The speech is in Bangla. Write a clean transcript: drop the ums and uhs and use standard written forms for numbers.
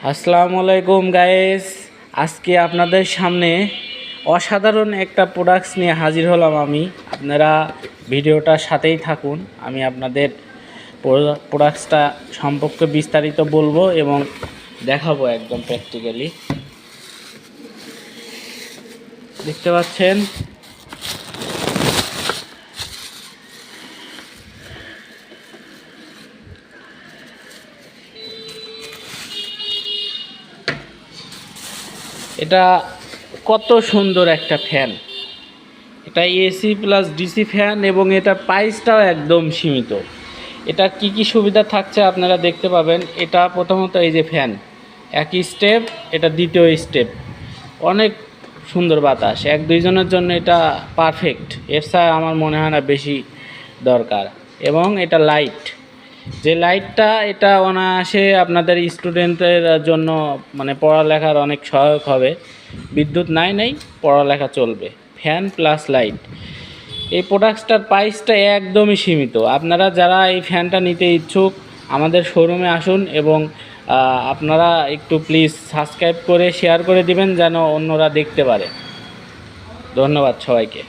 আসসালামু আলাইকুম গাইস। আজকে আপনাদের সামনে অসাধারণ একটা প্রোডাক্টস নিয়ে হাজির হলাম আমি। আপনারা ভিডিওটার সাথেই থাকুন। আমি আপনাদের প্রোডাক্টসটা সম্পর্কে বিস্তারিত বলবো এবং দেখাবো একদম প্র্যাকটিক্যালি। দেখতে পাচ্ছেন এটা কত সুন্দর একটা ফ্যান। এটা এসি প্লাস ডিসি ফ্যান এবং এটা প্রাইসটাও একদম সীমিত। এটা কি কি সুবিধা থাকছে আপনারা দেখতে পাবেন। এটা প্রথমত এই যে ফ্যান একই স্টেপ, এটা দ্বিতীয় স্টেপ, অনেক সুন্দর বাতাস, এক দুইজনের জন্য এটা পারফেক্ট। এর ছাড়া আমার মনে হয় না বেশি দরকার। এবং এটা লাইট, যে লাইটটা এটা অনায়াসে আপনাদের স্টুডেন্টদের জন্য মানে পড়ালেখার অনেক সহায়ক হবে। বিদ্যুৎ নেই, পড়ালেখা চলবে। ফ্যান প্লাস লাইট, এই প্রোডাক্টসটার প্রাইসটা একদমই সীমিত। আপনারা যারা এই ফ্যানটা নিতে ইচ্ছুক আমাদের শোরুমে আসুন এবং আপনারা একটু প্লিজ সাবস্ক্রাইব করে শেয়ার করে দিবেন যেন অন্যরা দেখতে পারে। ধন্যবাদ সবাইকে।